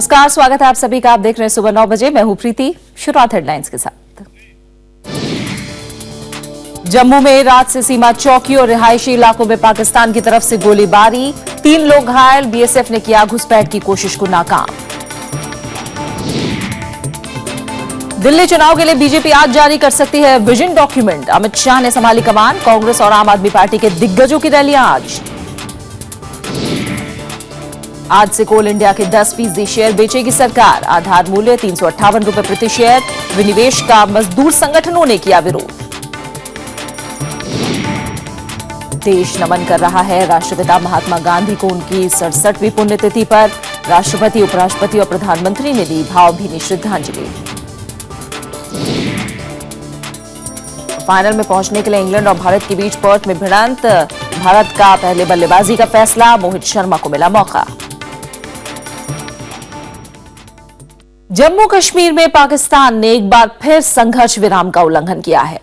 नमस्कार, स्वागत है आप सभी का। आप देख रहे हैं सुबह 9 बजे। मैं हूं प्रीति। शुरुआत हेडलाइंस के साथ। जम्मू में रात से सीमा चौकी और रिहायशी इलाकों में पाकिस्तान की तरफ से गोलीबारी, 3 लोग घायल। बीएसएफ ने किया घुसपैठ की कोशिश को नाकाम। दिल्ली चुनाव के लिए बीजेपी आज जारी कर सकती है विजन डॉक्यूमेंट। अमित शाह ने संभाली कमान। कांग्रेस और आम आदमी पार्टी के दिग्गजों की रैलियां आज से कोल इंडिया के 10% शेयर बेचेगी सरकार। आधार मूल्य 358 रुपए प्रति शेयर। विनिवेश का मजदूर संगठनों ने किया विरोध। देश नमन कर रहा है राष्ट्रपिता महात्मा गांधी को उनकी 67वीं पुण्यतिथि पर। राष्ट्रपति, उपराष्ट्रपति और प्रधानमंत्री ने दी भावभीनी श्रद्धांजलि। फाइनल में पहुंचने के लिए इंग्लैंड और भारत के बीच पर्थ में भिड़ंत। भारत का पहले बल्लेबाजी का फैसला, मोहित शर्मा को मिला मौका। जम्मू कश्मीर में पाकिस्तान ने एक बार फिर संघर्ष विराम का उल्लंघन किया है।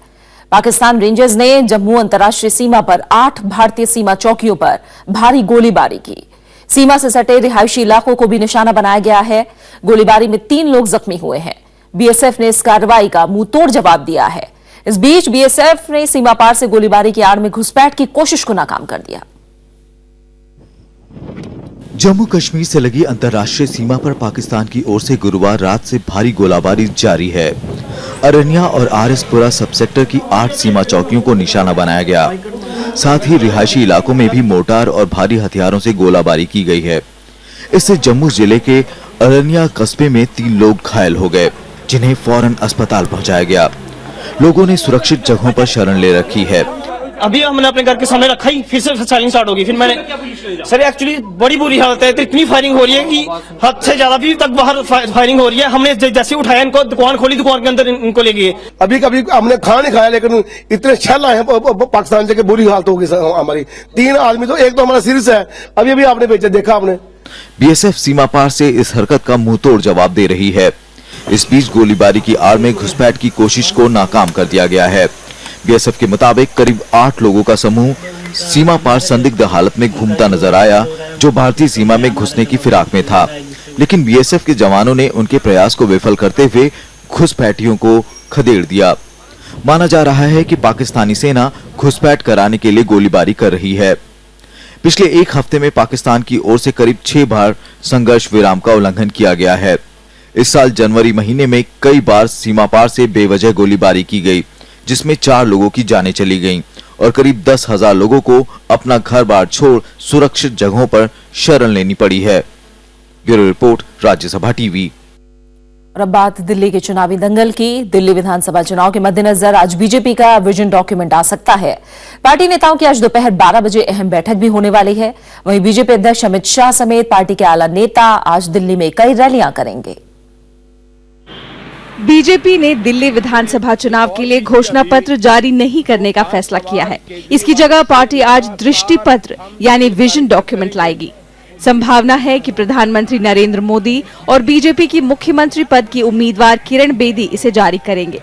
पाकिस्तान रेंजर्स ने जम्मू अंतर्राष्ट्रीय सीमा पर 8 भारतीय सीमा चौकियों पर भारी गोलीबारी की। सीमा से सटे रिहायशी इलाकों को भी निशाना बनाया गया है। गोलीबारी में 3 लोग जख्मी हुए हैं। बीएसएफ ने इस कार्रवाई का मुंहतोड़ जवाब दिया है। इस बीच बीएसएफ ने सीमा पार से गोलीबारी की आड़ में घुसपैठ की कोशिश को नाकाम कर दिया। जम्मू कश्मीर से लगी अंतर्राष्ट्रीय सीमा पर पाकिस्तान की ओर से गुरुवार रात से भारी गोलाबारी जारी है। अरनिया और आरएसपुरा सब सेक्टर की 8 सीमा चौकियों को निशाना बनाया गया। साथ ही रिहायशी इलाकों में भी मोर्टार और भारी हथियारों से गोलाबारी की गई है। इससे जम्मू जिले के अरनिया कस्बे में 3 लोग घायल हो गए, जिन्हें फौरन अस्पताल पहुंचाया गया। लोगों ने सुरक्षित जगहों पर शरण ले रखी है। अभी हमने अपने घर के सामने रखा ही, फिर से फायरिंग स्टार्ट होगी। फिर मैंने सर एक्चुअली बड़ी बुरी हालत है, तो इतनी फायरिंग हो रही है कि हद से ज्यादा भी तक बाहर फायरिंग हो रही है। हमने जैसे उठाया इनको, दुकान खोली, दुकान के अंदर इनको ले गए। अभी कभी हमने खाना नहीं खाया, लेकिन इतने छल आए पाकिस्तान से बुरी हालत होगी हमारी। 3 आदमी, तो एक तो हमारा सीरियस है, अभी अभी आपने बेचा देखा आपने। बीएसएफ सीमा पार से इस हरकत का मुंहतोड़ जवाब दे रही है। इस बीच गोलीबारी की आड़ में घुसपैठ की कोशिश को नाकाम कर दिया गया है। बीएसएफ के मुताबिक करीब 8 लोगों का समूह सीमा पार संदिग्ध हालत में घूमता नजर आया, जो भारतीय सीमा में घुसने की फिराक में था। लेकिन बीएसएफ के जवानों ने उनके प्रयास को विफल करते हुए घुसपैठियों को खदेड़ दिया। माना जा रहा है कि पाकिस्तानी सेना घुसपैठ कराने के लिए गोलीबारी कर रही है। पिछले 1 हफ्ते में पाकिस्तान की ओर से करीब 6 बार संघर्ष विराम का उल्लंघन किया गया है। इस साल जनवरी महीने में कई बार सीमा पार से बेवजह गोलीबारी की गई, जिसमें 4 लोगों की जानें चली गईं और करीब 10,000 लोगों को अपना घर-बार छोड़ सुरक्षित जगहों पर शरण लेनी पड़ी है। Bureau report, Rajya Sabha TV. और अब बात दिल्ली के चुनावी दंगल की। दिल्ली विधानसभा चुनाव के मद्देनजर आज बीजेपी का विजन डॉक्यूमेंट आ सकता है। पार्टी नेताओं की आज दोपहर 12 बजे अहम बैठक भी होने वाली है। वहीं बीजेपी अध्यक्ष अमित शाह समेत पार्टी के आला नेता आज दिल्ली में कई रैलियां करेंगे। बीजेपी ने दिल्ली विधानसभा चुनाव के लिए घोषणा पत्र जारी नहीं करने का फैसला किया है। इसकी जगह पार्टी आज दृष्टि पत्र यानी विजन डॉक्यूमेंट लाएगी। संभावना है कि प्रधानमंत्री नरेंद्र मोदी और बीजेपी की मुख्यमंत्री पद की उम्मीदवार किरण बेदी इसे जारी करेंगे।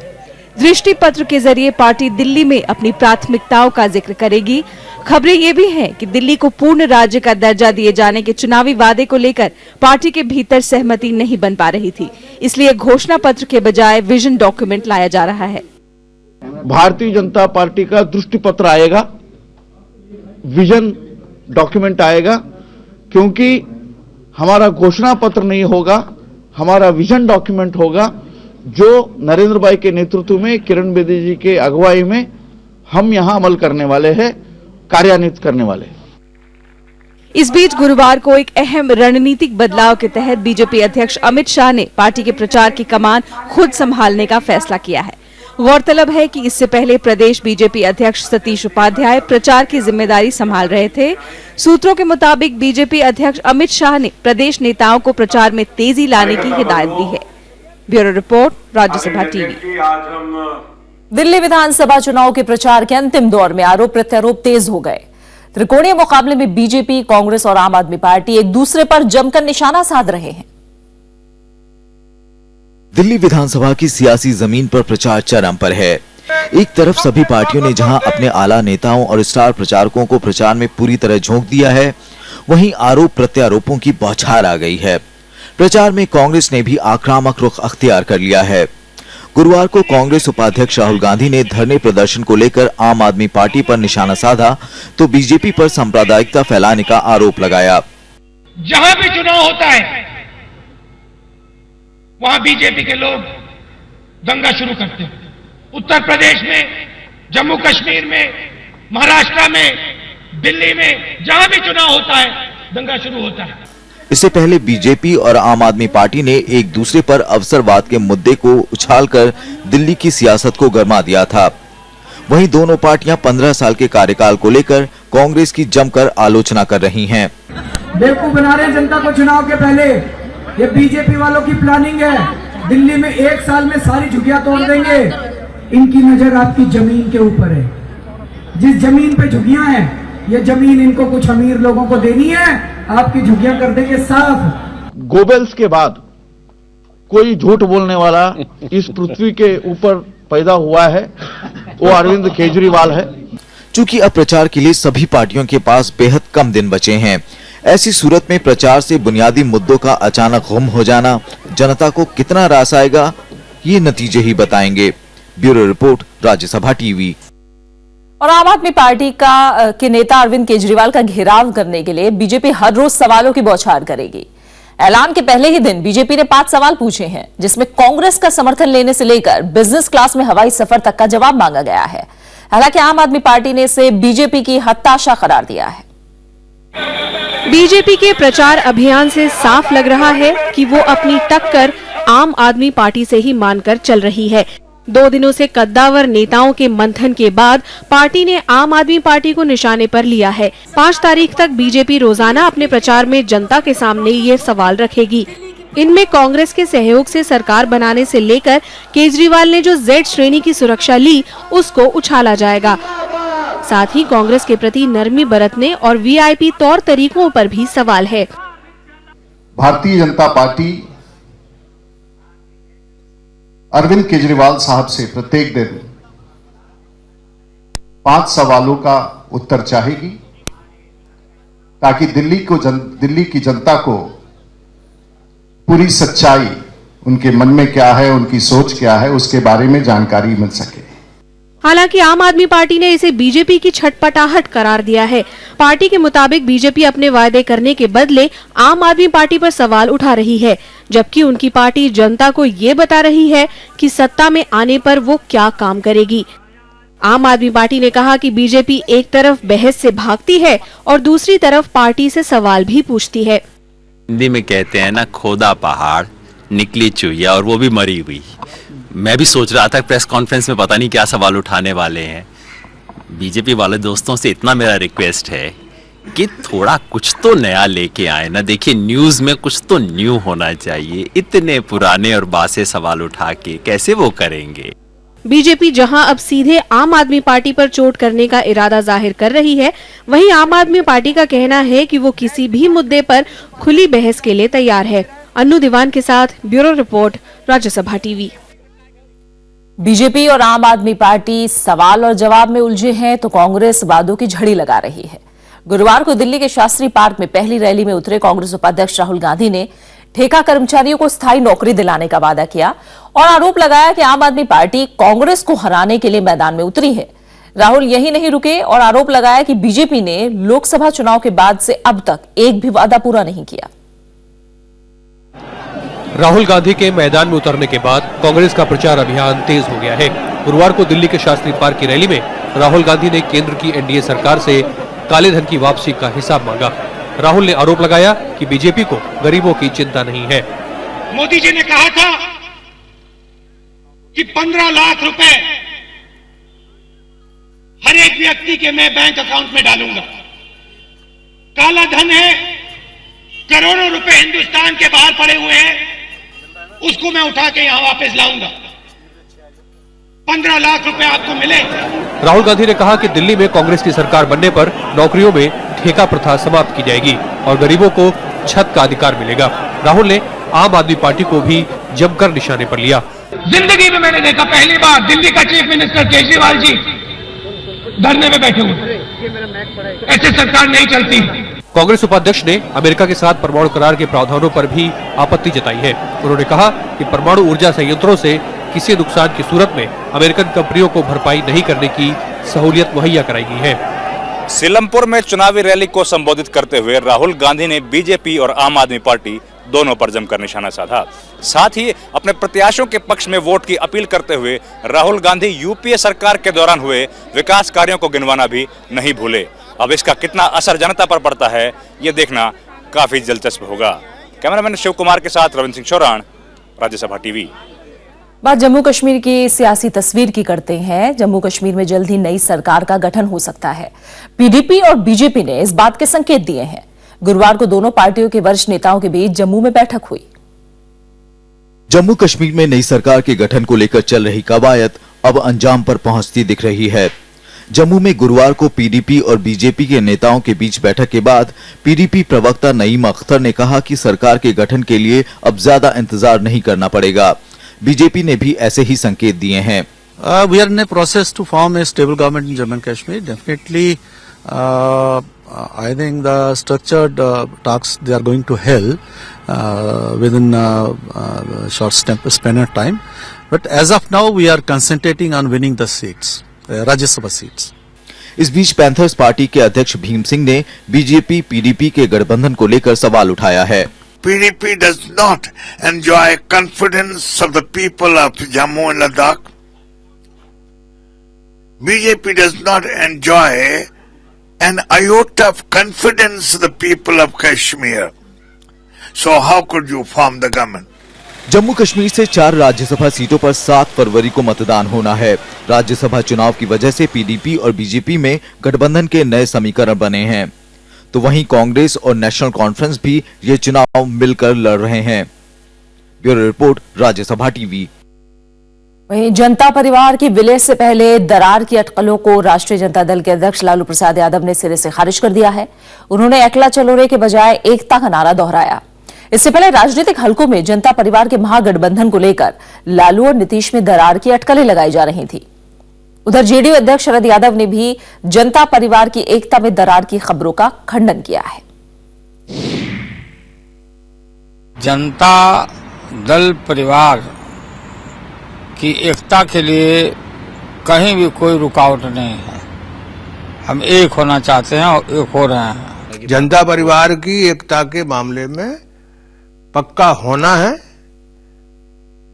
दृष्टि पत्र के जरिए पार्टी दिल्ली में अपनी प्राथमिकताओं का जिक्र करेगी। खबरें ये भी हैं कि दिल्ली को पूर्ण राज्य का दर्जा दिए जाने के चुनावी वादे को लेकर पार्टी के भीतर सहमति नहीं बन पा रही थी, इसलिए घोषणा पत्र के बजाय विजन डॉक्यूमेंट लाया जा रहा है। भारतीय जनता पार्टी का दृष्टि पत्र आएगा, विजन डॉक्यूमेंट आएगा, क्योंकि हमारा घोषणा पत्र नहीं होगा, हमारा विजन डॉक्यूमेंट होगा, जो नरेंद्र भाई के नेतृत्व में, किरण बेदी जी के अगुवाई में हम यहां अमल करने वाले हैं, कार्यान्वित करने वाले हैं। इस बीच गुरुवार को एक अहम रणनीतिक बदलाव के तहत बीजेपी अध्यक्ष अमित शाह ने पार्टी के प्रचार की कमान खुद संभालने का फैसला किया है। गौरतलब है कि इससे पहले प्रदेश बीजेपी अध्यक्ष सतीश उपाध्याय प्रचार की जिम्मेदारी संभाल रहे थे। सूत्रों के मुताबिक बीजेपी अध्यक्ष अमित शाह ने प्रदेश नेताओं को प्रचार में तेजी लाने की हिदायत दी है। Bureau report, Rajya Sabha TV. Delhi विधानसभा चुनाव के प्रचार के अंतिम दौर में आरोप प्रत्यारोप तेज हो गए। त्रिकोणीय मुकाबले में बीजेपी, कांग्रेस और आम आदमी पार्टी एक दूसरे पर जमकर निशाना साध रहे हैं। दिल्ली विधानसभा की सियासी जमीन पर प्रचार चरम पर है। एक तरफ सभी पार्टियों ने जहां अपने आला नेताओं और स्टार प्रचारकों को प्रचार में पूरी तरह झोंक दिया है, वहीं आरोप प्रत्यारोपों की बौछार आ गई है। प्रचार में कांग्रेस ने भी आक्रामक रुख अख्तियार कर लिया है। गुरुवार को कांग्रेस उपाध्यक्ष राहुल गांधी ने धरने प्रदर्शन को लेकर आम आदमी पार्टी पर निशाना साधा तो बीजेपी पर सांप्रदायिकता फैलाने का आरोप लगाया। जहां भी चुनाव होता है वहां बीजेपी के लोग दंगा शुरू करते हैं। उत्तर प्रदेश में, जम्मू कश्मीर में, महाराष्ट्र में, दिल्ली में, जहां भी चुनाव होता है दंगा शुरू होता है। इससे पहले बीजेपी और आम आदमी पार्टी ने एक दूसरे पर अवसरवाद के मुद्दे को उछालकर दिल्ली की सियासत को गरमा दिया था। वहीं दोनों पार्टियां 15 साल के कार्यकाल को लेकर कांग्रेस की जमकर आलोचना कर रही हैं। बेवकूफ बना रहे हैं जनता को जनाव के पहले। ये बीजेपी वालों की प्लानिंग है। दिल्ली में 1 साल में सारी झुग्गियां तोड़ देंगे। इनकी नजर आपकी जमीन के ऊपर है। जिस जमीन पे झुग्गियां हैं, ये जमीन इनको कुछ अमीर लोगों को देनी है, आपकी झुग्गियां कर देंगे साफ। गोबेल्स के बाद कोई झूठ बोलने वाला इस पृथ्वी के ऊपर पैदा हुआ है, वो अरविंद केजरीवाल है। चूंकि अब प्रचार के लिए सभी पार्टियों के पास बेहद कम दिन बचे हैं, ऐसी सूरत में प्रचार से बुनियादी मुद्दों का अचानक गुम हो जाना जनता को कितना रास आएगा, ये नतीजे ही बताएंगे। Bureau report, Rajya Sabha TV. और आम आदमी पार्टी के नेता अरविंद केजरीवाल का घेराव करने के लिए बीजेपी हर रोज सवालों की बौछार करेगी। ऐलान के पहले ही दिन बीजेपी ने 5 सवाल पूछे हैं, जिसमें कांग्रेस का समर्थन लेने से लेकर बिजनेस क्लास में हवाई सफर तक का जवाब मांगा गया है। हालांकि आम आदमी पार्टी ने इसे बीजेपी की हताशा करार दिया है। बीजेपी के प्रचार अभियान से साफ लग रहा है कि वो अपनी टक्कर आम आदमी पार्टी से ही मानकर चल रही है। 2 दिनों से कद्दावर नेताओं के मंथन के बाद पार्टी ने आम आदमी पार्टी को निशाने पर लिया है। 5 तारीख तक बीजेपी रोजाना अपने प्रचार में जनता के सामने ये सवाल रखेगी। इनमें कांग्रेस के सहयोग से सरकार बनाने से लेकर केजरीवाल ने जो Z श्रेणी की सुरक्षा ली, उसको उछाला जाएगा। साथ ही कांग्रेस के प्रति नरमी बरतने और VIP तौर तरीकों पर भी सवाल है। भारतीय जनता पार्टी अरविंद केजरीवाल साहब से प्रत्येक दिन 5 सवालों का उत्तर चाहेगी, ताकि दिल्ली की जनता को पूरी सच्चाई, उनके मन में क्या है, उनकी सोच क्या है, उसके बारे में जानकारी मिल सके। हालांकि आम आदमी पार्टी ने इसे बीजेपी की छटपटाहट करार दिया है। पार्टी के मुताबिक बीजेपी अपने वायदे करने के बदले आम आदमी पार्टी पर सवाल उठा रही है, जबकि उनकी पार्टी जनता को ये बता रही है कि सत्ता में आने पर वो क्या काम करेगी। आम आदमी पार्टी ने कहा कि बीजेपी एक तरफ बहस से भागती है और दूसरी तरफ पार्टी से सवाल भी पूछती है। हिंदी में कहते हैं ना, खोदा पहाड़ निकली चुहिया, और वो भी मरी हुई। मैं भी सोच रहा था प्रेस कॉन्फ्रेंस में पता नहीं क्या सवाल उठाने वाले हैं। बीजेपी वाले दोस्तों से इतना मेरा रिक्वेस्ट है कि थोड़ा कुछ तो नया लेके आए ना। देखिए, न्यूज में कुछ तो न्यू होना चाहिए। इतने पुराने और बासे सवाल उठा के कैसे वो करेंगे। बीजेपी जहां अब सीधे आम आदमी पार्टी पर चोट करने का इरादा जाहिर कर रही है, वहीं आम आदमी पार्टी का कहना है कि वो किसी भी मुद्दे पर खुली बहस के लिए तैयार है। अन्नू दीवान के साथ bureau report, Rajya Sabha TV. BJP और आम आदमी पार्टी सवाल और जवाब में उलझे हैं तो कांग्रेस वादों की झड़ी लगा रही है। गुरुवार को दिल्ली के शास्त्री पार्क में पहली रैली में उतरे कांग्रेस उपाध्यक्ष राहुल गांधी ने ठेका कर्मचारियों को स्थायी नौकरी दिलाने का वादा किया और आरोप लगाया कि आम आदमी पार्टी कांग्रेस को हराने के लिए मैदान में उतरी है। राहुल यही नहीं रुके और आरोप लगाया कि बीजेपी ने लोकसभा चुनाव के बाद से अब तक एक भी वादा पूरा नहीं किया। राहुल गांधी के मैदान में उतरने के बाद कांग्रेस का प्रचार अभियान तेज हो गया है। गुरुवार को दिल्ली के शास्त्री पार्क की रैली में राहुल गांधी ने केंद्र की एनडीए सरकार से काले धन की वापसी का हिसाब मांगा। राहुल ने आरोप लगाया कि बीजेपी को गरीबों की चिंता नहीं है। मोदी जी ने कहा था कि 15 लाख रुपए हर एक व्यक्ति के मैं बैंक अकाउंट में डालूंगा। काला धन है, करोड़ों रुपए हिंदुस्तान के बाहर पड़े हुए हैं, उसको मैं उठा के यहां वापस लाऊंगा। 15 लाख रुपए आपको मिले। राहुल गांधी ने कहा कि दिल्ली में कांग्रेस की सरकार बनने पर नौकरियों में ठेका प्रथा समाप्त की जाएगी और गरीबों को छत का अधिकार मिलेगा। राहुल ने आम आदमी पार्टी को भी जमकर निशाने पर लिया। जिंदगी में मैंने देखा पहली बार दिल्ली का चीफ मिनिस्टर केजरीवाल जी धरने में बैठे हुए। ऐसे सरकार नहीं चलती। कांग्रेस उपाध्यक्ष ने अमेरिका के साथ परमाणु करार के प्रावधानों पर भी आपत्ति जताई है। उन्होंने कहा कि परमाणु ऊर्जा संयंत्रों से किसी नुकसान की सूरत में अमेरिकन कंपनियों को भरपाई नहीं करने की सहूलियत मुहैया कराई गई है। सीलमपुर में चुनावी रैली को संबोधित करते हुए राहुल गांधी ने बीजेपी और आम आदमी पार्टी दोनों पर जमकर निशाना साधा। साथ ही अपने प्रत्याशियों के पक्ष में वोट की अपील करते हुए राहुल गांधी यूपीए सरकार के दौरान हुए विकास कार्यों को गिनवाना भी नहीं भूले। अब इसका कितना असर जनता पर पड़ता है, ये देखना काफी दिलचस्प होगा। कैमरामैन शिव कुमार के साथ रविंद्र सिंह चौरान, राज्यसभा टीवी। बात जम्मू कश्मीर की सियासी तस्वीर की करते हैं। जम्मू कश्मीर में जल्द ही नई सरकार का गठन हो सकता है। पीडीपी और बीजेपी ने इस बात के संकेत दिए हैं। गुरुवार को दोनों पार्टियों के वरिष्ठ नेताओं के बीच जम्मू में बैठक हुई। जम्मू कश्मीर में नई सरकार के गठन को लेकर चल रही कवायद अब अंजाम पर पहुंचती दिख रही है। जम्मू में गुरुवार को पीडीपी और बीजेपी के नेताओं के बीच बैठक के बाद पीडीपी प्रवक्ता नईम अख्तर ने कहा कि सरकार के गठन के लिए अब ज्यादा इंतजार नहीं करना पड़ेगा। बीजेपी ने भी ऐसे ही संकेत दिए हैं। We are in a process to form a stable government in Jammu and Kashmir. Definitely, I think the structured talks they are going to held within a short span of time. But as of now, we are concentrating on winning the seats, Rajya Sabha seats. इस बीच panthers party के अध्यक्ष भीम सिंह ने BJP PDP के गठबंधन को लेकर सवाल उठाया है। PDP does not enjoy confidence of the people of Jammu and Ladakh. BJP does not enjoy an iota of confidence of the people of Kashmir. So how could you form the government? Jammu Kashmir से 4 राज्यसभा सीटों पर 7 फरवरी को मतदान होना है। राज्यसभा चुनाव की वजह से पीडीपी और बीजेपी में गठबंधन के नए समीकरण बने हैं, तो वहीं कांग्रेस और नेशनल कॉन्फ्रेंस भी ये चुनाव मिलकर लड़ रहे हैं। Bureau report, Rajya Sabha TV. वहीं जनता परिवार की विलय से पहले दरार की अटकलों को राष्ट्रीय जनता दल के अध्यक्ष लालू प्रसाद यादव ने सिरे से खारिज कर दिया है। उन्होंने एकला चलो रे के बजाय एकता का नारा दोहराया। इससे पहले राजनीतिक हलकों में जनता परिवार के महागठबंधन को लेकर लालू और नीतीश में दरार की अटकलें लगाई जा रही थी। उधर जेडीयू अध्यक्ष शरद यादव ने भी जनता परिवार की एकता में दरार की खबरों का खंडन किया है। जनता दल परिवार की एकता के लिए कहीं भी कोई रुकावट नहीं है। हम एक होना चाहते हैं और एक हो रहे हैं। जनता परिवार की एकता के मामले में पक्का होना है।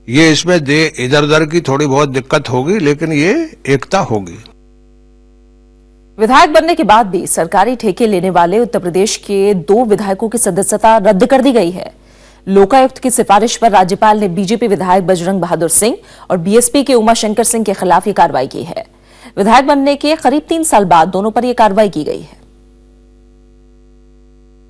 ये इसमें इधर उधर की थोड़ी बहुत दिक्कत होगी, लेकिन ये एकता होगी। विधायक बनने के बाद भी सरकारी ठेके लेने वाले उत्तर प्रदेश के 2 विधायकों की सदस्यता रद्द कर दी गई है। लोकायुक्त की सिफारिश पर राज्यपाल ने बीजेपी विधायक बजरंग बहादुर सिंह और बीएसपी के उमाशंकर सिंह के खिलाफ ये कार्रवाई की है। विधायक बनने के करीब 3 साल बाद दोनों पर यह कार्रवाई की गई है।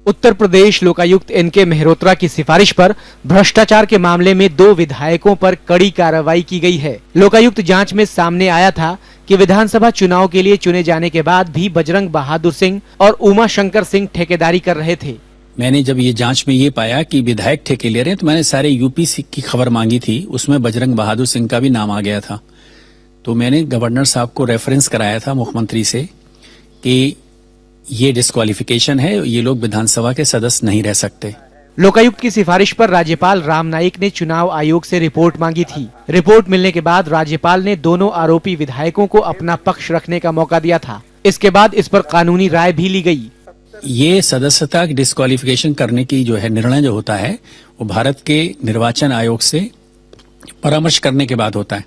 उत्तर प्रदेश लोकायुक्त एनके मेहरोत्रा की सिफारिश पर भ्रष्टाचार के मामले में 2 विधायकों पर कड़ी कार्रवाई की गई है। लोकायुक्त जांच में सामने आया था कि विधानसभा चुनाव के लिए चुने जाने के बाद भी बजरंग बहादुर सिंह और उमा शंकर सिंह ठेकेदारी कर रहे थे। मैंने जब ये जांच में ये पाया कि विधायक ठेके ले रहे हैं, तो मैंने सारे यूपी की खबर मांगी थी। उसमें बजरंग बहादुर सिंह का भी नाम आ गया था। तो मैंने गवर्नर साहब को रेफरेंस कराया था मुख्यमंत्री से कि ये डिस्क्वालिफिकेशन है, ये लोग विधानसभा के सदस्य नहीं रह सकते। लोकायुक्त की सिफारिश पर राज्यपाल राम नाईक ने चुनाव आयोग से रिपोर्ट मांगी थी। रिपोर्ट मिलने के बाद राज्यपाल ने दोनों आरोपी विधायकों को अपना पक्ष रखने का मौका दिया था। इसके बाद इस पर कानूनी राय भी ली गई। ये सदस्यता डिस्क्वालिफिकेशन करने की जो है निर्णय जो होता है, वो भारत के निर्वाचन आयोग से परामर्श करने के बाद होता है।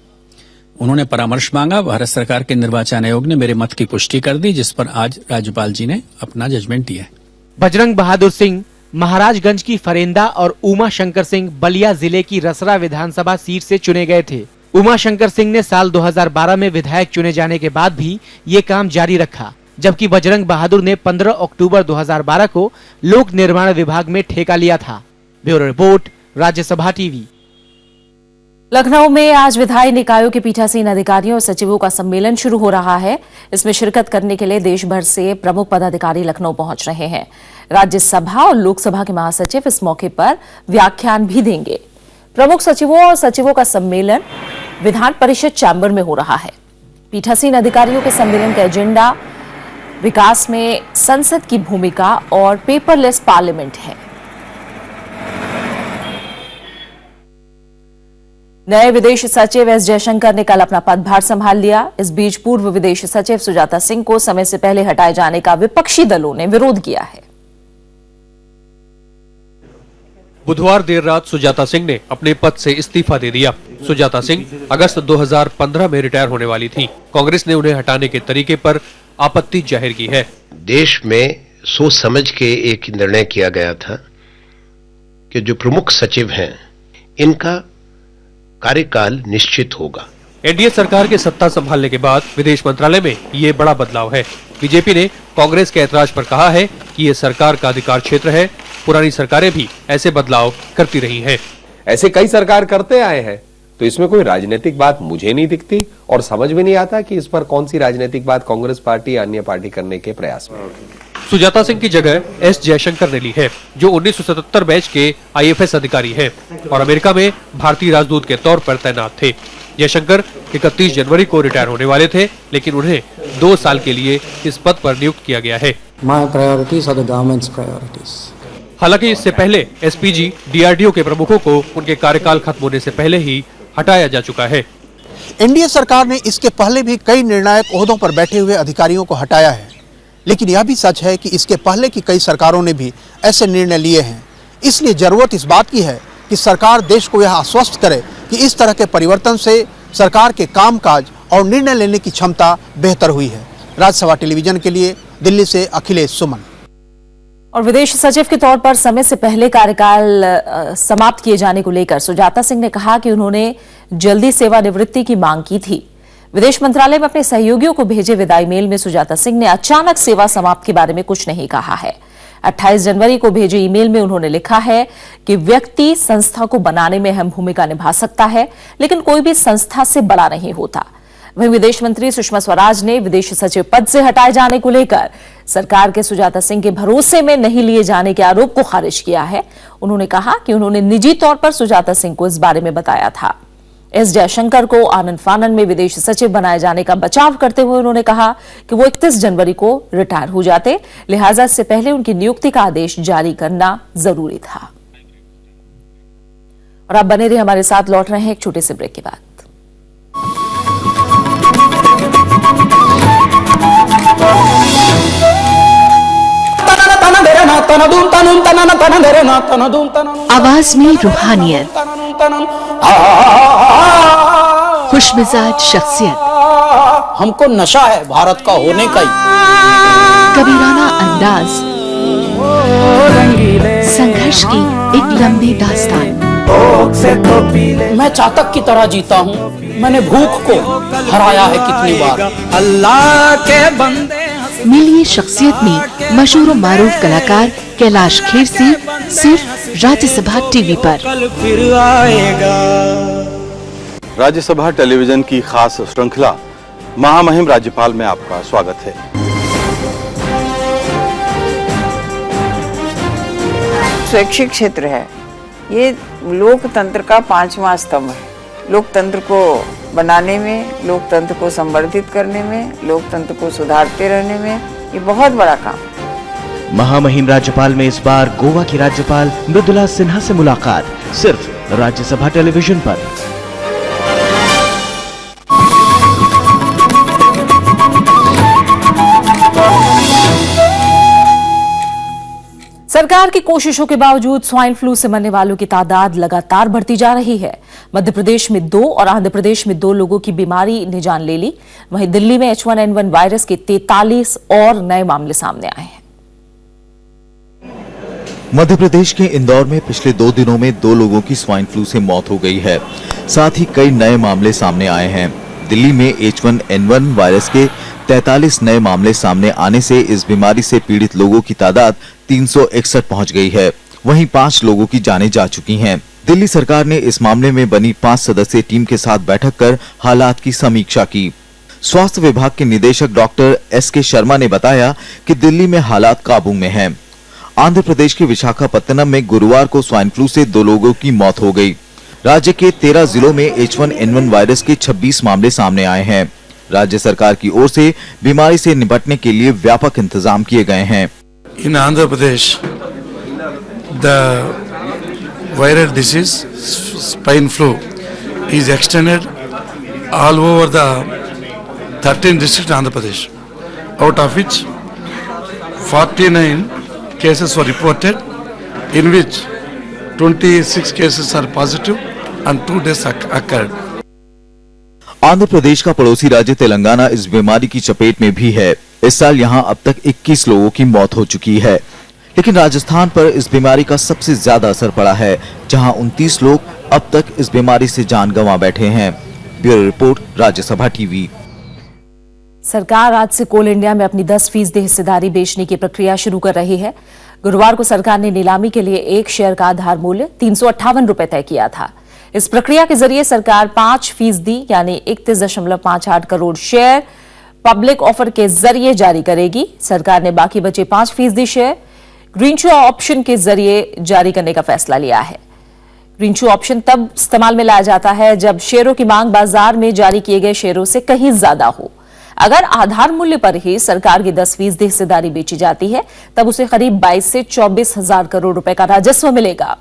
उन्होंने परामर्श मांगा, भारत सरकार के निर्वाचन आयोग ने मेरे मत की पुष्टि कर दी, जिस पर आज राज्यपाल जी ने अपना जजमेंट दिया है। बजरंग बहादुर सिंह महाराजगंज की फरेंदा और उमा शंकर सिंह बलिया जिले की रसरा विधानसभा सीट से चुने गए थे। उमा शंकर सिंह ने साल 2012 में विधायक चुने जाने के बाद भी ये काम जारी रखा, जबकि बजरंग बहादुर ने 15 अक्टूबर 2012 को लोक निर्माण विभाग में ठेका लिया था। Bureau report, Rajya Sabha TV. Lucknow में आज विधायी निकायों के पीठासीन अधिकारियों और सचिवों का सम्मेलन शुरू हो रहा है। इसमें शिरकत करने के लिए देश भर से प्रमुख पदाधिकारी लखनऊ पहुंच रहे हैं। राज्यसभा और लोकसभा के महासचिव इस मौके पर व्याख्यान भी देंगे। प्रमुख सचिवों और सचिवों का सम्मेलन विधान परिषद चैम्बर में हो रहा है। पीठासीन अधिकारियों के सम्मेलन का एजेंडा विकास में संसद की भूमिका और पेपरलेस पार्लियामेंट है। नए विदेश सचिव एस जयशंकर ने कल अपना पदभार संभाल लिया। इस बीच पूर्व विदेश सचिव सुजाता सिंह को समय से पहले हटाए जाने का विपक्षी दलों ने विरोध किया है। बुधवार देर रात सुजाता सिंह ने अपने पद से इस्तीफा दे दिया। सुजाता सिंह अगस्त 2015 में रिटायर होने वाली थी। कांग्रेस ने उन्हें हटाने के तरीके पर आपत्ति जाहिर की है। देश में सोच समझ के एक निर्णय किया गया था कि जो प्रमुख सचिव हैं इनका कार्यकाल निश्चित होगा। एनडीए सरकार के सत्ता संभालने के बाद विदेश मंत्रालय में ये बड़ा बदलाव है। बीजेपी ने कांग्रेस के ऐतराज पर कहा है कि ये सरकार का अधिकार क्षेत्र है। पुरानी सरकारें भी ऐसे बदलाव करती रही हैं। ऐसे कई सरकार करते आए हैं, तो इसमें कोई राजनीतिक बात मुझे नहीं दिखती और समझ में नहीं आता कि इस पर कौन सी राजनीतिक बात कांग्रेस पार्टी या अन्य पार्टी करने के प्रयास में। सुजाता सिंह की जगह एस जयशंकर ने ली है, जो 1977 बैच के आईएफएस अधिकारी हैं और अमेरिका में भारतीय राजदूत के तौर पर तैनात थे। जयशंकर 31 जनवरी को रिटायर होने वाले थे, लेकिन उन्हें 2 साल के लिए इस पद पर नियुक्त किया गया है। My priorities are the government's priorities. हालांकि इससे पहले एसपीजी, डीआरडीओ के प्रमुखों को उनके कार्यकाल खत्म होने से पहले ही हटाया जा चुका है। एनडीए सरकार ने इसके पहले भी कई निर्णायक ओहदों पर बैठे हुए अधिकारियों को हटाया है, लेकिन यह भी सच है कि इसके पहले की कई सरकारों ने भी ऐसे निर्णय लिए हैं। इसलिए जरूरत इस बात की है कि सरकार देश को यह आश्वस्त करे कि इस तरह के परिवर्तन से सरकार के कामकाज और निर्णय लेने की क्षमता बेहतर हुई है। राज्यसभा टेलीविजन के लिए दिल्ली से अखिलेश सुमन। और विदेश सचिव के तौर पर समय से पहले कार्यकाल समाप्त किए जाने को लेकर सुजाता सिंह ने कहा कि उन्होंने जल्दी सेवानिवृत्ति की मांग की थी। विदेश मंत्रालय में अपने सहयोगियों को भेजे विदाई मेल में सुजाता सिंह ने अचानक सेवा समाप्त के बारे में कुछ नहीं कहा है। 28 जनवरी को भेजे ईमेल में उन्होंने लिखा है कि व्यक्ति संस्था को बनाने में अहम भूमिका निभा सकता है, लेकिन कोई भी संस्था से बड़ा नहीं होता। वहीं विदेश मंत्री सुषमा स्वराज ने विदेश सचिव पद से हटाए जाने को लेकर सरकार के सुजाता सिंह के भरोसे में नहीं लिए जाने के आरोप को खारिज किया है। उन्होंने कहा कि उन्होंने निजी तौर पर सुजाता सिंह को इस बारे में बताया था। एस जयशंकर को आनंद फानन में विदेश सचिव बनाए जाने का बचाव करते हुए उन्होंने कहा कि वो 31 जनवरी को रिटायर हो जाते, लिहाजा इससे पहले उनकी नियुक्ति का आदेश जारी करना जरूरी था। और आप बने रहिए हमारे साथ, लौट रहे हैं एक छोटे से ब्रेक के बाद। आवाज में रूहानियत, खुशमिजाज शख्सियत, हमको नशा है भारत का होने का ही, कबीराना अंदाज, संघर्ष की एक लंबी दास्तान। मैं चातक की तरह जीता हूँ, मैंने भूख को हराया है कितनी बार। अल्लाह के बंदे। मिलिए शख्सियत में मशहूर और मारूफ कलाकार कैलाश खेरसी, सिर्फ राज्यसभा टीवी पर। कल फिर आएगा। राज्यसभा टेलीविजन की खास श्रृंखला महामहिम राज्यपाल में आपका स्वागत है। स्वैच्छिक क्षेत्र है, ये लोकतंत्र का 5वां स्तंभ है। लोकतंत्र को बनाने में, लोकतंत्र को संवर्धित करने में, लोकतंत्र को सुधारते रहने में ये बहुत बड़ा काम। महामहिम राज्यपाल में इस बार गोवा की राज्यपाल मृदुला सिन्हा से मुलाकात, सिर्फ राज्यसभा टेलीविजन पर। सरकार की कोशिशों के बावजूद स्वाइन फ्लू से मरने वालों की तादाद लगातार बढ़ती जा रही है। मध्य प्रदेश में 2 और आंध्र प्रदेश में 2 लोगों की बीमारी ने जान ले ली। वहीं दिल्ली में H1N1 वायरस के 43 और नए मामले सामने आए हैं। मध्य प्रदेश के इंदौर में पिछले 2 दिनों में 2 लोगों की स्वाइन फ्लू से मौत हो गई है। साथ ही कई नए मामले सामने आए हैं। दिल्ली में H1N1 वायरस के 43 नए मामले सामने आने से इस बीमारी से पीड़ित लोगों की तादाद 361 पहुंच गई है। वहीं 5 लोगों की जानें जा चुकी हैं। दिल्ली सरकार ने इस मामले में बनी 5 सदस्यीय टीम के साथ बैठक कर हालात की समीक्षा की। स्वास्थ्य विभाग के निदेशक डॉक्टर SK शर्मा ने बताया कि दिल्ली में हालात काबू में हैं। आंध्र प्रदेश के विशाखापत्तनम में गुरुवार को स्वाइन फ्लू से 2 लोगों की मौत हो गई। राज्य के 13 जिलों में H1N1 वायरस के 26 मामले सामने आए हैं। राज्य सरकार की ओर से बीमारी से निपटने के लिए व्यापक इंतजाम किए गए हैं। In Andhra Pradesh, the viral disease, swine flu, is extended all over the 13 districts in Andhra Pradesh, out of which 49 cases were reported, in which 26 cases are positive and 2 deaths occurred. Andhra Pradesh का पड़ोसी राज्य तेलंगाना इस बीमारी की चपेट में भी है। इस साल यहां अब तक 21 लोगों की मौत हो चुकी है, लेकिन राजस्थान पर इस बीमारी का सबसे ज्यादा असर पड़ा है, जहां 29 लोग अब तक इस बीमारी से जान गंवा बैठे हैं। Bureau report, Rajya Sabha TV. सरकार आज से कोल इंडिया में अपनी 10% हिस्सेदारी बेचने की प्रक्रिया शुरू कर रही है। गुरुवार को सरकार ने नीलामी के लिए एक शेयर का आधार मूल्य 358 रुपए तय किया था। इस प्रक्रिया के जरिए सरकार 5% यानी 31.58 करोड़ शेयर पब्लिक ऑफर के जरिए जारी करेगी। सरकार ने बाकी बचे 5% शेयर ग्रीनशू ऑप्शन के जरिए जारी करने का फैसला लिया है। ग्रीनशू ऑप्शन तब इस्तेमाल में लाया जाता है जब शेयरों की मांग बाजार में जारी किए गए शेयरों से कहीं ज्यादा हो। अगर आधार मूल्य पर ही सरकार की 10% हिस्सेदारी बेची जाती है, तब उसे करीब 22 से 24 हजार करोड़ रुपए का राजस्व मिलेगा।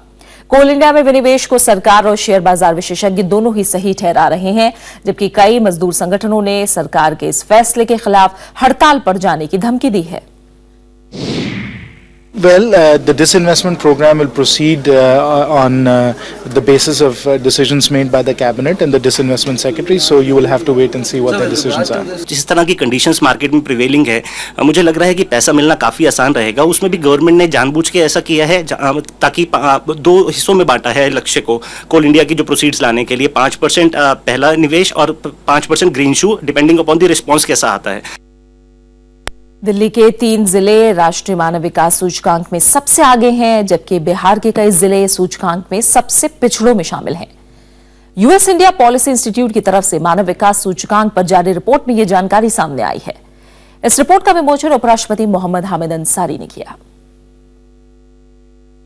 कोल इंडिया में विनिवेश को सरकार और शेयर बाजार विशेषज्ञ दोनों ही सही ठहरा रहे हैं, जबकि कई मजदूर संगठनों ने सरकार के इस फैसले के खिलाफ हड़ताल पर जाने की धमकी दी है। Well, the disinvestment program will proceed on the basis of decisions made by the cabinet and the disinvestment secretary. So you will have to wait and see what the decisions are. जिस तरह की conditions market में prevailing है, मुझे लग रहा है कि पैसा मिलना काफी आसान रहेगा। उसमें भी गवर्नमेंट ने जानबूझ के ऐसा किया है ताकि 2 हिस्सों में बांटा है लक्ष्य को। कोल इंडिया की जो प्रोसीड्स लाने के लिए 5% पहला निवेश और 5% green shoe, depending upon the response कैसा आता है। दिल्ली के 3 जिले राष्ट्रीय मानव विकास सूचकांक में सबसे आगे हैं, जबकि बिहार के कई जिले सूचकांक में सबसे पिछड़ों में शामिल हैं। यूएस इंडिया पॉलिसी इंस्टीट्यूट की तरफ से मानव विकास सूचकांक पर जारी रिपोर्ट में यह जानकारी सामने आई है। इस रिपोर्ट का विमोचन उपराष्ट्रपति मोहम्मद हामिद अंसारी ने किया।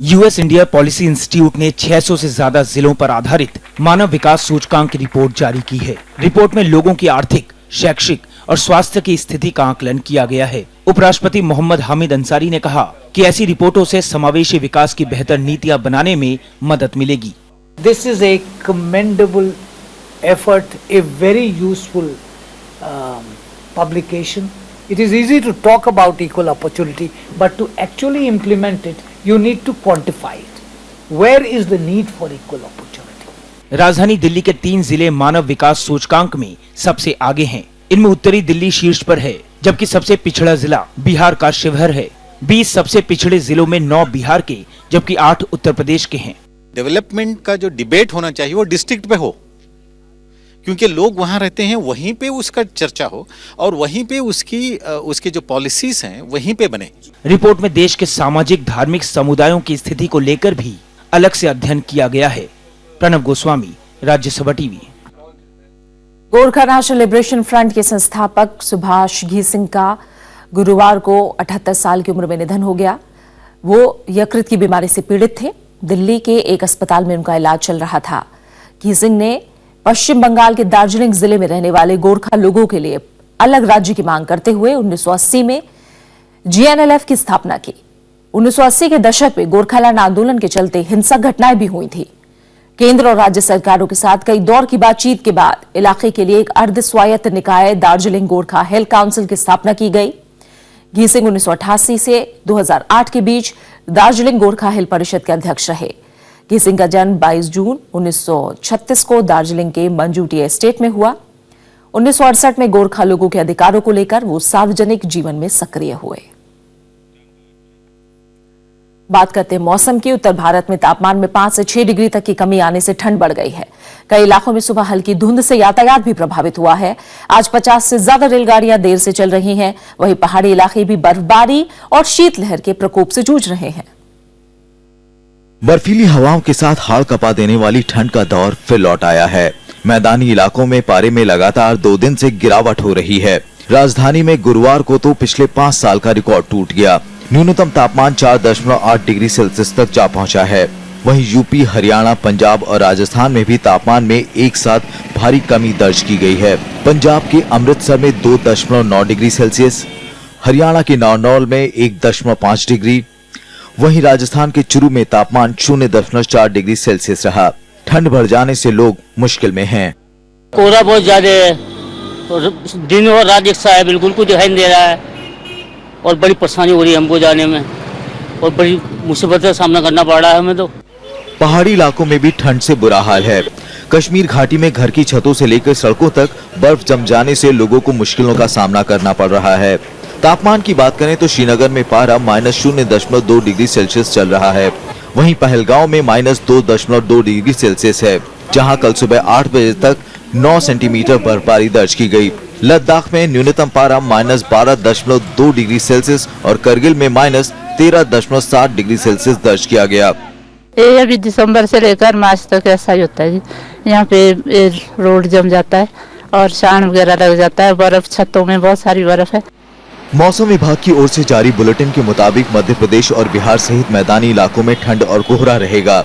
यूएस इंडिया पॉलिसी इंस्टीट्यूट ने 600 से ज्यादा जिलों पर आधारित मानव विकास सूचकांक की रिपोर्ट जारी की है। रिपोर्ट में लोगों की आर्थिक, शैक्षिक और स्वास्थ्य की स्थिति का आकलन किया गया है। उपराष्ट्रपति मोहम्मद हामिद अंसारी ने कहा कि ऐसी रिपोर्टों से समावेशी विकास की बेहतर नीतियां बनाने में मदद मिलेगी। This is a commendable effort, a very useful publication. It is easy to talk about equal opportunity, but to actually implement it, you need to quantify it. Where is the need for equal opportunity? राजधानी दिल्ली के 3 जिले मानव विकास सूचकांक में सबसे आगे हैं। इनमें उत्तरी दिल्ली शीर्ष पर है, जबकि सबसे पिछड़ा जिला बिहार का शिवहर है। 20 सबसे पिछड़े जिलों में 9 बिहार के, जबकि 8 उत्तर प्रदेश के हैं। डेवलपमेंट का जो डिबेट होना चाहिए वो डिस्ट्रिक्ट पे हो, क्योंकि लोग वहां रहते हैं, वहीं पे उसका चर्चा हो और वहीं पे उसकी जो पॉलिसीज हैं वहीं पे बने। रिपोर्ट में देश के सामाजिक धार्मिक समुदायों की स्थिति को लेकर भी अलग से अध्ययन किया गया है। Pranav Goswami, Rajya Sabha TV. Gorkha national liberation front के संस्थापक सुभाष घी सिंह का गुरुवार को 78 साल की उम्र में निधन हो गया। वो यकृत की बीमारी से पीड़ित थे। दिल्ली के एक अस्पताल में उनका इलाज चल रहा था। घी सिंह ने पश्चिम बंगाल के दार्जिलिंग जिले में रहने वाले गोरखा लोगों के लिए अलग राज्य की मांग करते हुए 1980 में जीएनएलएफ की स्थापना की। 1980 के दशक में गोरखालैंड आंदोलन के चलते हिंसक घटनाएं भी हुई थी। केंद्र और राज्य सरकारों के साथ कई दौर की बातचीत के बाद इलाके के लिए एक अर्ध स्वायत्त निकाय दार्जिलिंग गोरखा हेल्थ काउंसिल की स्थापना की गई। घी सिंह 1988 से 2008 के बीच दार्जिलिंग गोरखा हिल परिषद के अध्यक्ष रहे। घी सिंह का जन्म 22 जून 1936 को दार्जिलिंग के मंजूटी एस्टेट में हुआ। 1968 में गोरखा लोगों के अधिकारों को लेकर वो सार्वजनिक जीवन में सक्रिय हुए। बात करते हैं मौसम की। उत्तर भारत में तापमान में 5 से 6 डिग्री तक की कमी आने से ठंड बढ़ गई है। कई इलाकों में सुबह हल्की धुंध से यातायात भी प्रभावित हुआ है। आज 50 से ज्यादा रेलगाड़ियां देर से चल रही हैं। वहीं पहाड़ी इलाके भी बर्फबारी और शीतलहर के प्रकोप से जूझ रहे हैं। बर्फीली हवाओं के साथ हाड़ कपा देने वाली ठंड का दौर फिर लौट आया है। मैदानी इलाकों में पारे में लगातार 2 दिन से गिरावट हो रही है। राजधानी में गुरुवार को तो पिछले 5 साल का रिकॉर्ड टूट गया। न्यूनतम तापमान 4.8 डिग्री सेल्सियस तक जा पहुंचा है। वहीं यूपी, हरियाणा, पंजाब और राजस्थान में भी तापमान में एक साथ भारी कमी दर्ज की गई है। पंजाब के अमृतसर में 2.9 डिग्री सेल्सियस, हरियाणा के नारनौल में 1.5 डिग्री, वहीं राजस्थान के चुरू में तापमान 0.4 डिग्री सेल्सियस रहा। ठंड बढ़ जाने से लोग मुश्किल में हैं। कोहरा बहुत ज्यादा है और दिन और रात एक सा है, बिल्कुल कुछ दिखाई नहीं दे रहा है और बड़ी परेशानी हो रही है हमको जाने में और बड़ी मुसीबत का सामना करना पड़ रहा है हमें। तो पहाड़ी इलाकों में भी ठंड से बुरा हाल है। कश्मीर घाटी में घर की छतों से लेकर सड़कों तक बर्फ जम जाने से लोगों को मुश्किलों का सामना करना पड़ रहा है। तापमान की बात करें तो श्रीनगर में पारा -0.2 डिग्री सेल्सियस चल रहा है। वहीं पहलगांव में -2.2 डिग्री सेल्सियस है, जहां कल सुबह 8 बजे तक 9 सेंटीमीटर बर्फबारी दर्ज की गई। लद्दाख में न्यूनतम पारा -12.2 डिग्री सेल्सियस और करगिल में -13.7 डिग्री सेल्सियस दर्ज किया गया। ये अभी दिसंबर से लेकर मार्च तक ऐसा ही होता है जी। यहाँ पे रोड जम जाता है और शान वगैरह लग जाता है, बर्फ छतों में बहुत सारी बर्फ है। मौसम विभाग की ओर से जारी बुलेटिन के मुताबिक मध्य प्रदेश और बिहार सहित मैदानी इलाकों में ठंड और कोहरा रहेगा।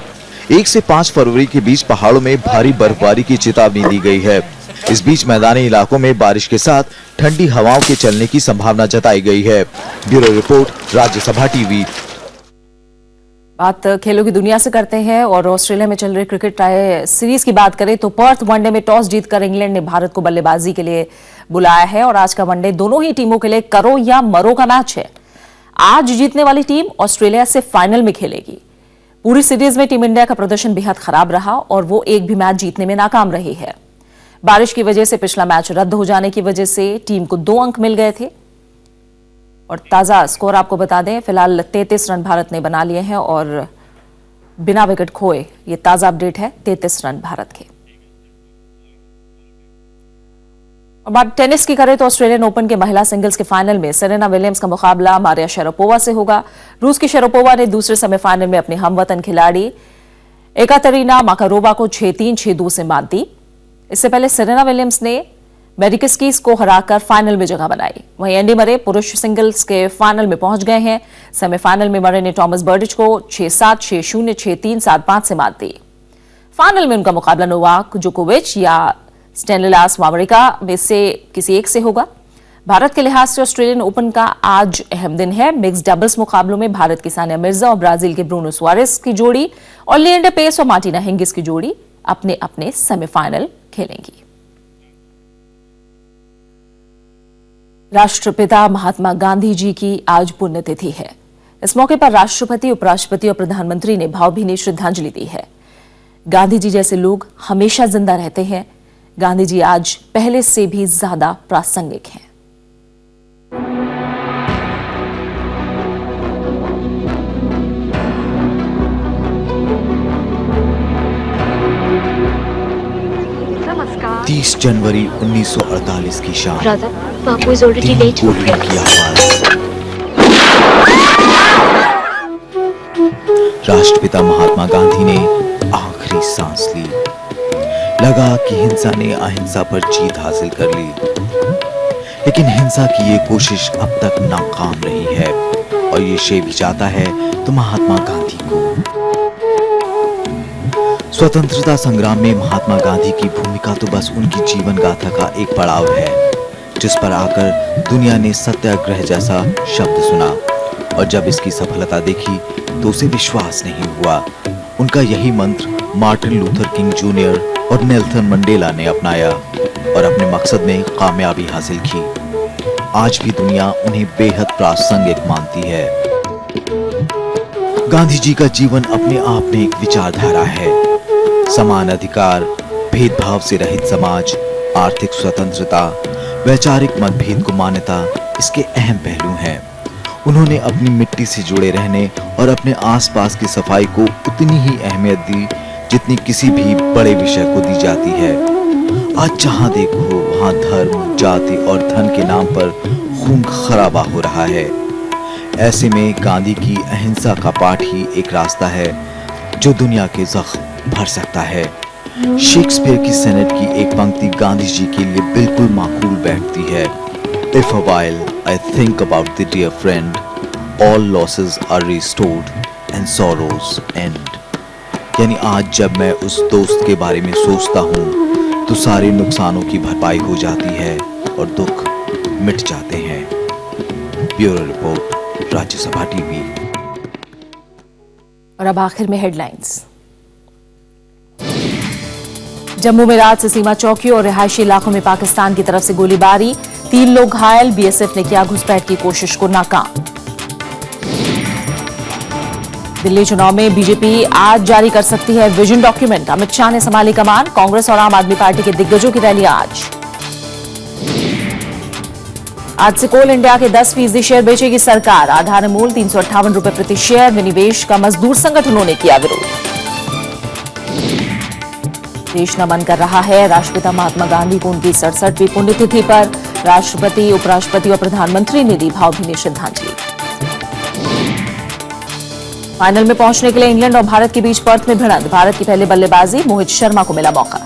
1 से 5 फरवरी के बीच पहाड़ों में भारी बर्फबारी की चेतावनी दी गई है। इस बीच मैदानी इलाकों में बारिश के साथ ठंडी हवाओं के चलने की संभावना जताई गई है। Bureau report, Rajya Sabha TV. बात खेलों की दुनिया से करते हैं और ऑस्ट्रेलिया में चल रही क्रिकेट ट्राई सीरीज की बात करें तो पर्थ वनडे में टॉस जीतकर इंग्लैंड ने भारत को बल्लेबाजी के लिए बुलाया है और आज का वनडे दोनों ही टीमों के लिए करो या मरो का मैच है। आज जीतने वाली टीम ऑस्ट्रेलिया से फाइनल में खेलेगी। पूरी सीरीज में टीम इंडिया का प्रदर्शन बेहद खराब रहा और वो एक भी मैच जीतने में नाकाम रही है। बारिश की वजह से पिछला मैच रद्द हो जाने की वजह से टीम को 2 अंक मिल गए थे और ताजा स्कोर आपको बता दें, फिलहाल 33 रन भारत ने बना लिए हैं और बिना विकेट खोए ये ताजा अपडेट है 33 रन भारत के। और बात टेनिस की करें तो ऑस्ट्रेलियन ओपन के महिला सिंगल्स के फाइनल में सेरेना विलियम्स का मुकाबला मारिया शरापोवा से होगा। रूस की शरापोवा ने दूसरे सेमीफाइनल में अपने हमवतन खिलाड़ी एकातेरिना माकारोवा को 6-3, 6-2 से मात दी। इससे पहले सेरेना विलियम्स ने मेरिकस्कीज को हराकर फाइनल में जगह बनाई। वहीं एंडी मरे पुरुष सिंगल्स के फाइनल में पहुंच गए हैं। सेमीफाइनल में मरे ने टॉमस बर्डिच को 6-7, 6-0, 6-3, 7-5 से मात दी। फाइनल में उनका मुकाबला नोवाक जोकोविच या स्टेनिस्लास वावरिंका में से किसी एक से होगा। भारत के लिहाज से ऑस्ट्रेलियन ओपन का आज अहम दिन है। मिक्स्ड डबल्स मुकाबलों में भारत की सानिया मिर्जा और ब्राजील के ब्रूनो सुआरेस की जोड़ी और लिएंडर पेस और मार्टिना हिंगिस की जोड़ी अपने अपने सेमीफाइनल खेलेंगी। राष्ट्रपिता महात्मा गांधी जी की आज पुण्यतिथि है। इस मौके पर राष्ट्रपति, उपराष्ट्रपति और प्रधानमंत्री ने भावभीनी श्रद्धांजलि दी है। गांधी जी जैसे लोग हमेशा जिंदा रहते हैं। गांधी जी आज पहले से भी ज्यादा प्रासंगिक हैं। नमस्कार। 30 जनवरी 1948 की शाम। Papu is already late. की आवाज। राष्ट्रपिता महात्मा गांधी ने आखिरी सांस ली। लगा कि हिंसा ने अहिंसा पर जीत हासिल कर ली, लेकिन हिंसा की ये कोशिश अब तक नाकाम रही है और ये श्रेय भी जाता है तो महात्मा गांधी को। स्वतंत्रता संग्राम में महात्मा गांधी की भूमिका तो बस उनकी जीवन गाथा का एक पड़ाव है, जिस पर आकर दुनिया ने सत्याग्रह जैसा शब्द सुना और जब इसकी सफलता देखी तो उसे विश्वास नहीं हुआ। उनका यही मंत्र मार्टिन लूथर किंग जूनियर और नेल्सन मंडेला ने अपनाया और अपने मकसद में कामयाबी हासिल की। आज भी दुनिया उन्हें बेहद प्रासंगिक मानती है। गांधी जी का जीवन अपने आप में एक विचारधारा है। समान अधिकार, भेदभाव से रहित समाज, आर्थिक स्वतंत्रता, वैचारिक मतभेद को मान्यता इसके अहम पहलू हैं। उन्होंने अपनी मिट्टी से जुड़े रहने और अपने आसपास की सफाई को उतनी ही अहमियत दी जितनी किसी भी बड़े विषय को दी जाती है। आज जहां देखो वहां धर्म, जाति और धन के नाम पर खून खराबा हो रहा है। ऐसे में गांधी की अहिंसा का पाठ ही एक रास्ता है जो दुनिया के जख्म भर सकता है। शेक्सपियर की सोनेट की एक पंक्ति गांधी जी के लिए बिल्कुल माकूल बैठती है। If a while I think about the dear friend, all losses are restored and sorrows end. यानी आज जब मैं उस दोस्त के बारे में सोचता हूँ तो सारे नुकसानों की भरपाई हो जाती है और दुख मिट जाते हैं। Bureau report, Rajya Sabha TV. और अब आखिर में हेडलाइंस। जम्मू में रात से सीमा चौकियों और रिहायशी इलाकों में पाकिस्तान की तरफ से गोलीबारी, 3 लोग घायल, बीएसएफ ने किया घुसपैठ की कोशिश को नाकाम। दिल्ली चुनाव में बीजेपी आज जारी कर सकती है विजन डॉक्यूमेंट, अमित शाह ने संभाली कमान, कांग्रेस और आम आदमी पार्टी के दिग्गजों की रैली आज से कोल इंडिया के 10% शेयर बेचेगी सरकार, आधार मूल्य 358 रुपए प्रति शेयर, विनिवेश का मजदूर संगठनों ने किया विरोध। देश नमन कर रहा है राष्ट्रपिता महात्मा गांधी को उनकी 67वीं पुण्यतिथि पर, राष्ट्रपति, उपराष्ट्रपति और प्रधानमंत्री ने दी भावभीनी श्रद्धांजलि। फाइनल में पहुंचने के लिए इंग्लैंड और भारत के बीच पर्थ में भिड़ंत, भारत की पहले बल्लेबाजी, मोहित शर्मा को मिला मौका।